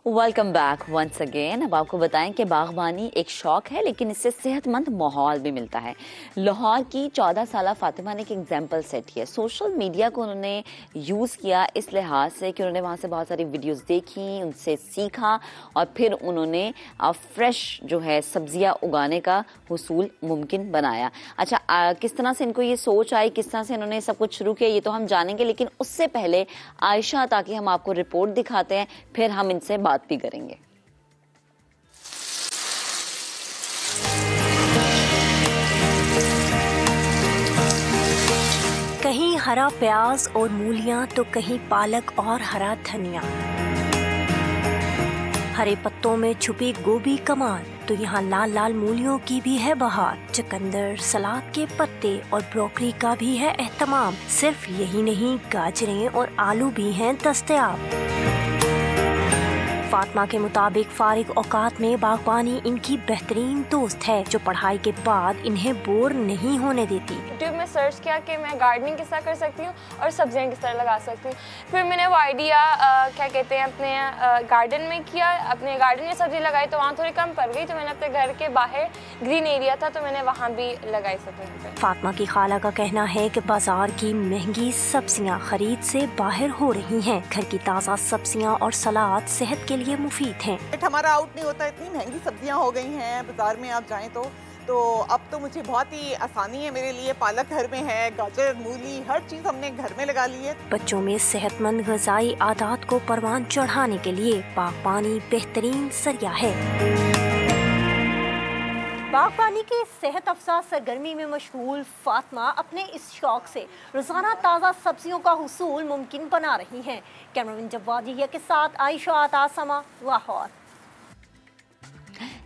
Welcome back once again. अब आपको बताएं कि बागबानी एक शौक है, लेकिन इससे सेहतमंद माहौल भी मिलता है। लाहौर की 14 साला फातिमा ने एक एग्जाम्पल सेट किया। सोशल मीडिया को उन्होंने यूज़ किया इस लिहाज से कि उन्होंने वहाँ से बहुत सारी वीडियोस देखी, उनसे सीखा और फिर उन्होंने फ्रेश जो है सब्जियाँ उगाने का हुसूल मुमकिन बनाया। अच्छा, किस तरह से इनको ये सोच आई, किस तरह से इन्होंने सब कुछ शुरू किया, ये तो हम जानेंगे, लेकिन उससे पहले आयशा ताकि हम आपको रिपोर्ट दिखाते हैं, फिर हम इनसे बात भी करेंगे। कहीं हरा प्याज और मूलियां तो कहीं पालक और हरा धनिया, हरे पत्तों में छुपी गोभी कमाल, तो यहाँ लाल लाल मूलियों की भी है बहार। चुकंदर, सलाद के पत्ते और ब्रोकली का भी है एहतमाम। सिर्फ यही नहीं, गाजरें और आलू भी हैं दस्तयाब। फातिमा के मुताबिक फारिग औकात में बागबानी इनकी बेहतरीन दोस्त है, जो पढ़ाई के बाद इन्हें बोर नहीं होने देती। यूट्यूब में सर्च किया कि मैं गार्डनिंग किस तरह कर सकती हूँ और सब्जियाँ किस तरह लगा सकती हूँ। फिर मैंने वो आइडिया क्या कहते हैं अपने गार्डन में किया। अपने गार्डन में सब्जी लगाई तो वहाँ थोड़ी कम पड़ गई, तो मैंने अपने घर के बाहर ग्रीन एरिया था तो मैंने वहाँ भी लगाई सब्जियाँ। फातिमा की खाला का कहना है कि बाजार की महंगी सब्जियाँ खरीद से बाहर हो रही हैं। घर की ताज़ा सब्जियाँ और सलाद सेहत के लिए मुफीद हैं। हमारा आउट नहीं होता, इतनी महंगी सब्जियां हो गई हैं बाजार में आप जाएं तो अब तो मुझे बहुत ही आसानी है मेरे लिए। पालक घर में है, गाजर, मूली, हर चीज़ हमने घर में लगा ली है। बच्चों में सेहतमंद ग़िज़ाई आदात को परवान चढ़ाने के लिए बागबानी बेहतरीन जरिया है। बागबानी की सेहत अफजा सरगर्मी में मशगूल फातिमा अपने इस शौक से रोज़ाना ताज़ा सब्जियों का हुसूल मुमकिन बना रही हैं। कैमरामैन जवादिया के साथ आयशा आतासमा, लाहौर।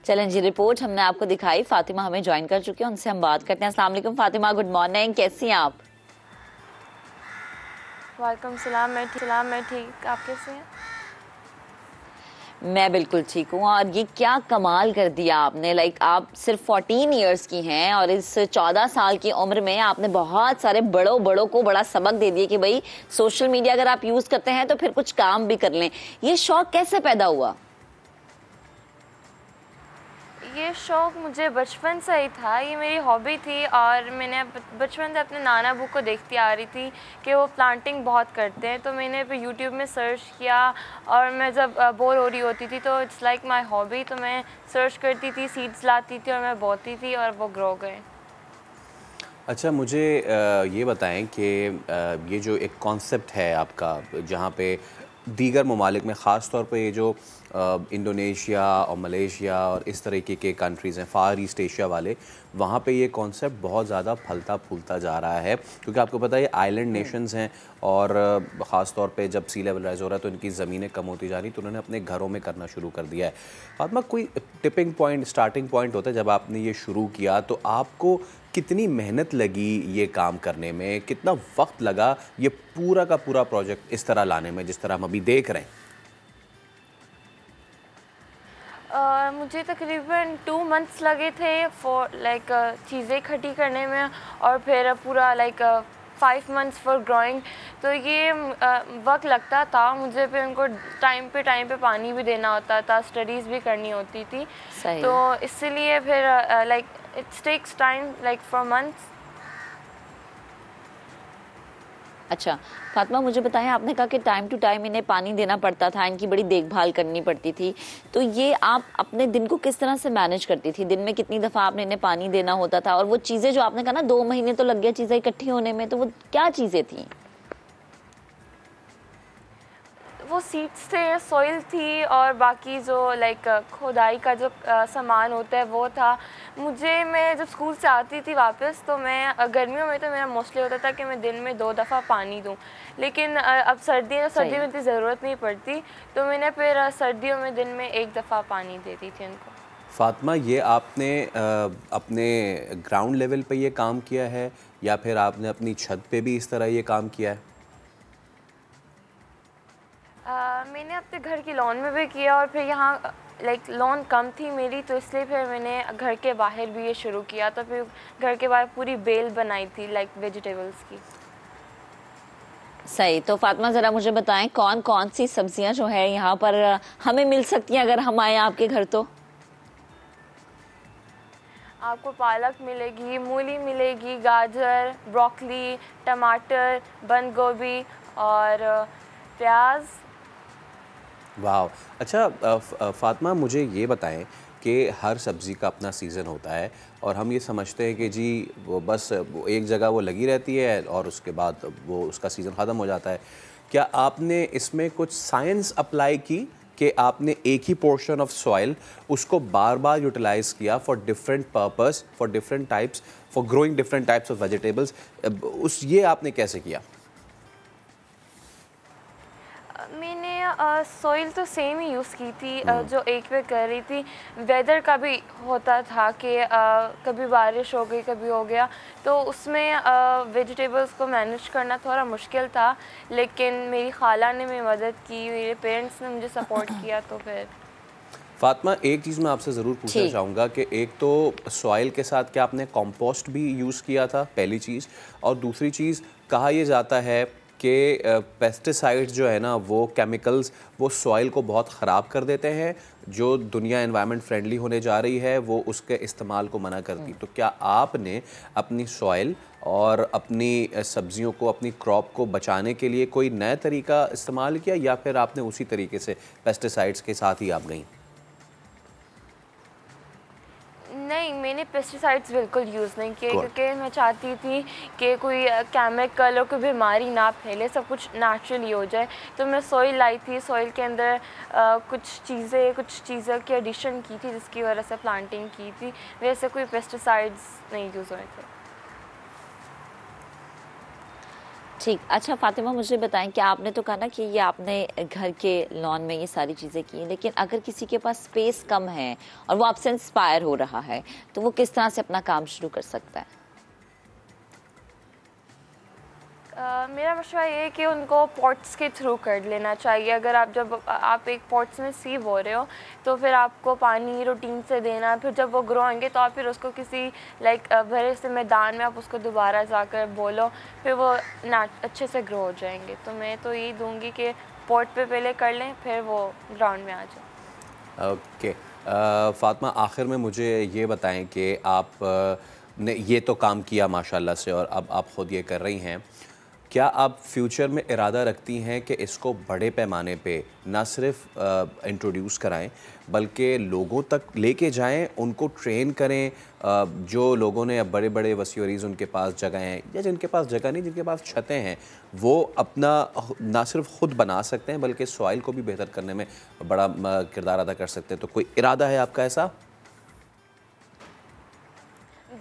चलें जी, रिपोर्ट हमने आपको दिखाई। फातिमा हमें ज्वाइन कर चुकी है, उनसे हम बात करते हैं। अस्सलाम वालेकुम फातिमा, गुड मॉर्निंग, कैसी हैं आप? वालेकुम सलाम, मैं ठीक, आप कैसे हैं? मैं बिल्कुल ठीक हूँ। और ये क्या कमाल कर दिया आपने, आप सिर्फ 14 इयर्स की हैं और इस 14 साल की उम्र में आपने बहुत सारे बड़ों को बड़ा सबक दे दिया कि भाई सोशल मीडिया अगर आप यूज़ करते हैं तो फिर कुछ काम भी कर लें। ये शौक कैसे पैदा हुआ? ये शौक़ मुझे बचपन से ही था, ये मेरी हॉबी थी और मैंने बचपन से अपने नाना अबू को देखती आ रही थी कि वो प्लांटिंग बहुत करते हैं, तो मैंने फिर यूट्यूब में सर्च किया और मैं जब बोर हो रही होती थी तो इट्स लाइक माय हॉबी, तो मैं सर्च करती थी, सीड्स लाती थी और मैं बोती थी और वो ग्रो गए। अच्छा, मुझे ये बताएं कि ये जो एक कॉन्सेप्ट है आपका, जहाँ पे दीगर ममालिक में ख़ास तौर पे ये जो इंडोनेशिया और मलेशिया और इस तरीके के कंट्रीज़ हैं, फार ईस्ट एशिया वाले, वहाँ पे ये कॉन्सेप्ट बहुत ज़्यादा फलता फूलता जा रहा है, क्योंकि आपको पता है ये आइलैंड नेशंस हैं और ख़ास तौर पे जब सी लेवल राइज हो रहा है तो इनकी ज़मीनें कम होती जा रही, तो उन्होंने अपने घरों में करना शुरू कर दिया है। फातिमा, कोई टिपिंग पॉइंट, स्टार्टिंग पॉइंट होता है जब आपने ये शुरू किया, तो आपको कितनी मेहनत लगी ये काम करने में, कितना वक्त लगा ये पूरा का पूरा प्रोजेक्ट इस तरह लाने में जिस तरह हम अभी देख रहे हैं? मुझे तकरीबन 2 मंथ्स लगे थे फॉर चीज़ें इकट्ठी करने में और फिर पूरा 5 मंथ्स फॉर ग्रोइंग, तो ये वक्त लगता था मुझे। फिर उनको टाइम पे पानी भी देना होता था, स्टडीज़ भी करनी होती थी, तो इसलिए फिर it's takes time for months. अच्छा फातिमा, मुझे बताएं, आपने कहा कि टाइम टू टाइम इन्हें पानी देना पड़ता था, इनकी बड़ी देखभाल करनी पड़ती थी, तो ये आप अपने दिन को किस तरह से मैनेज करती थी? दिन में कितनी दफ़ा आपने इन्हें पानी देना होता था? और वो चीज़ें जो आपने कहा ना 2 महीने तो लग गया चीज़ें इकट्ठी होने में, तो वो क्या चीज़ें थी? वो सीड्स थे, सॉइल थी और बाकी जो खुदाई का जो सामान होता है वो था। मैं जब स्कूल से आती थी वापस, तो मैं गर्मियों में तो मेरा मोस्टली होता था कि मैं दिन में 2 दफ़ा पानी दूं, लेकिन अब सर्दियों में इतनी ज़रूरत नहीं पड़ती, तो मैंने फिर सर्दियों में दिन में 1 दफ़ा पानी देती थी उनको। फातिमा, ये आपने अपने ग्राउंड लेवल पे ये काम किया है या फिर आपने अपनी छत पे भी इस तरह ये काम किया है? मैंने अपने घर की लॉन में भी किया और फिर यहाँ लॉन कम थी मेरी, तो इसलिए फिर मैंने घर के बाहर भी ये शुरू किया, तो फिर घर के बाहर पूरी बेल बनाई थी वेजिटेबल्स की। सही। तो फातिमा ज़रा मुझे बताएं कौन कौन सी सब्जियां जो है यहाँ पर हमें मिल सकती हैं अगर हम आए आपके घर तो? आपको पालक मिलेगी, मूली मिलेगी, गाजर, ब्रोकली, टमाटर, बंद गोभी और प्याज। वाह। अच्छा फातिमा मुझे ये बताएं कि हर सब्ज़ी का अपना सीज़न होता है और हम ये समझते हैं कि जी वो बस वो एक जगह वो लगी रहती है और उसके बाद वो उसका सीज़न ख़त्म हो जाता है। क्या आपने इसमें कुछ साइंस अप्लाई की कि आपने एक ही पोर्शन ऑफ सॉइल उसको बार बार यूटिलाइज़ किया for different purpose, for different types, for growing different types of vegetables, उस ये आपने कैसे किया? मैंने सॉइल तो सेम ही यूज़ की थी जो एक पे कर रही थी। वेदर का भी होता था कि कभी बारिश हो गई, कभी हो गया, तो उसमें वेजिटेबल्स को मैनेज करना थोड़ा मुश्किल था, लेकिन मेरी खाला ने मेरी मदद की, मेरे पेरेंट्स ने मुझे सपोर्ट किया। तो फिर फातिमा एक चीज़ मैं आपसे ज़रूर पूछना चाहूँगा कि एक तो सॉइल के साथ क्या आपने कंपोस्ट भी यूज़ किया था, पहली चीज़, और दूसरी चीज़ कहा यह जाता है कि पेस्टिसाइड्स जो है ना वो केमिकल्स वो सॉइल को बहुत ख़राब कर देते हैं, जो दुनिया एनवायरनमेंट फ्रेंडली होने जा रही है वो उसके इस्तेमाल को मना करती। तो क्या आपने अपनी सॉइल और अपनी सब्जियों को, अपनी क्रॉप को बचाने के लिए कोई नया तरीका इस्तेमाल किया या फिर आपने उसी तरीके से पेस्टिसाइड्स के साथ ही आप गई? नहीं, मैंने पेस्टिसाइड्स बिल्कुल यूज़ नहीं किए क्योंकि मैं चाहती थी कि कोई केमिकल और कोई बीमारी ना फैले, सब कुछ नेचुरली हो जाए। तो मैं सॉइल लाई थी, सॉइल के अंदर कुछ चीज़ें की एडिशन की थी जिसकी वजह से प्लांटिंग की थी। वैसे कोई पेस्टिसाइड्स नहीं यूज़ हुए थे। ठीक। अच्छा फातिमा मुझे बताएं कि आपने तो कहा ना कि ये आपने घर के लॉन में ये सारी चीज़ें की, लेकिन अगर किसी के पास स्पेस कम है और वो आपसे इंस्पायर हो रहा है तो वो किस तरह से अपना काम शुरू कर सकता है? मेरा मशवरा ये है कि उनको पॉट्स के थ्रू कर लेना चाहिए। अगर आप एक पॉट्स में सीव हो रहे हो तो फिर आपको पानी रूटीन से देना, फिर जब वो ग्रो होंगे तो आप फिर उसको किसी बड़े से मैदान में आप उसको दोबारा जाकर बोलो, फिर वो अच्छे से ग्रो हो जाएंगे। तो मैं तो यही दूंगी कि पॉट पे पहले कर लें, फिर वो ग्राउंड में आ जाए। ओके फातिमा आखिर में मुझे ये बताएं कि आप ने ये तो काम किया माशाल्लाह से और अब आप ख़ुद ये कर रही हैं, क्या आप फ्यूचर में इरादा रखती हैं कि इसको बड़े पैमाने पे ना सिर्फ इंट्रोड्यूस कराएं बल्कि लोगों तक लेके जाएं, उनको ट्रेन करें? जो लोगों ने अब बड़े बड़े वसीओरीज़ उनके पास जगह हैं या जिनके पास जगह नहीं, जिनके पास छतें हैं, वो अपना ना सिर्फ ख़ुद बना सकते हैं बल्कि सॉइल को भी बेहतर करने में बड़ा किरदार अदा कर सकते हैं। तो कोई इरादा है आपका ऐसा?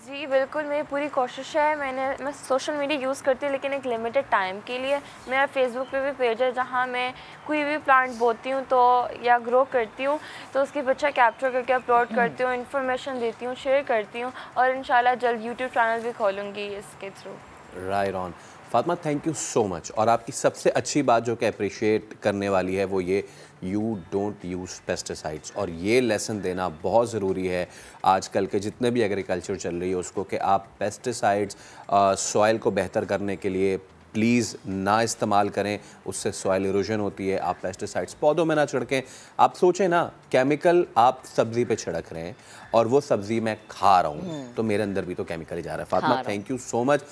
जी बिल्कुल, मेरी पूरी कोशिश है। मैं सोशल मीडिया यूज़ करती हूँ लेकिन एक लिमिटेड टाइम के लिए। मेरा फेसबुक पे भी पेज है जहाँ मैं कोई भी प्लांट बोती हूँ तो या ग्रो करती हूँ तो उसकी पिक्चर कैप्चर करके अपलोड करती हूँ, इन्फॉर्मेशन देती हूँ, शेयर करती हूँ और इंशाल्लाह जल्द यूट्यूब चैनल भी खोलूँगी इसके through. Right on. Fatima thank you so much. और आपकी सबसे अच्छी बात जो कि अप्रिशिएट करने वाली है वो ये, यू डोंट यूज़ पेस्टिसाइड्स, और ये लेसन देना बहुत ज़रूरी है आजकल के जितने भी एग्रीकल्चर चल रही है उसको, कि आप पेस्टिसाइड्स सॉइल को बेहतर करने के लिए प्लीज़ ना इस्तेमाल करें, उससे सॉइल इरोजन होती है। आप पेस्टिसाइड्स पौधों में ना छिड़कें। आप सोचें ना, केमिकल आप सब्ज़ी पे छिड़क रहे हैं और वो सब्ज़ी मैं खा रहा हूँ तो मेरे अंदर भी तो केमिकल ही जा रहा है। Fatima thank you so much.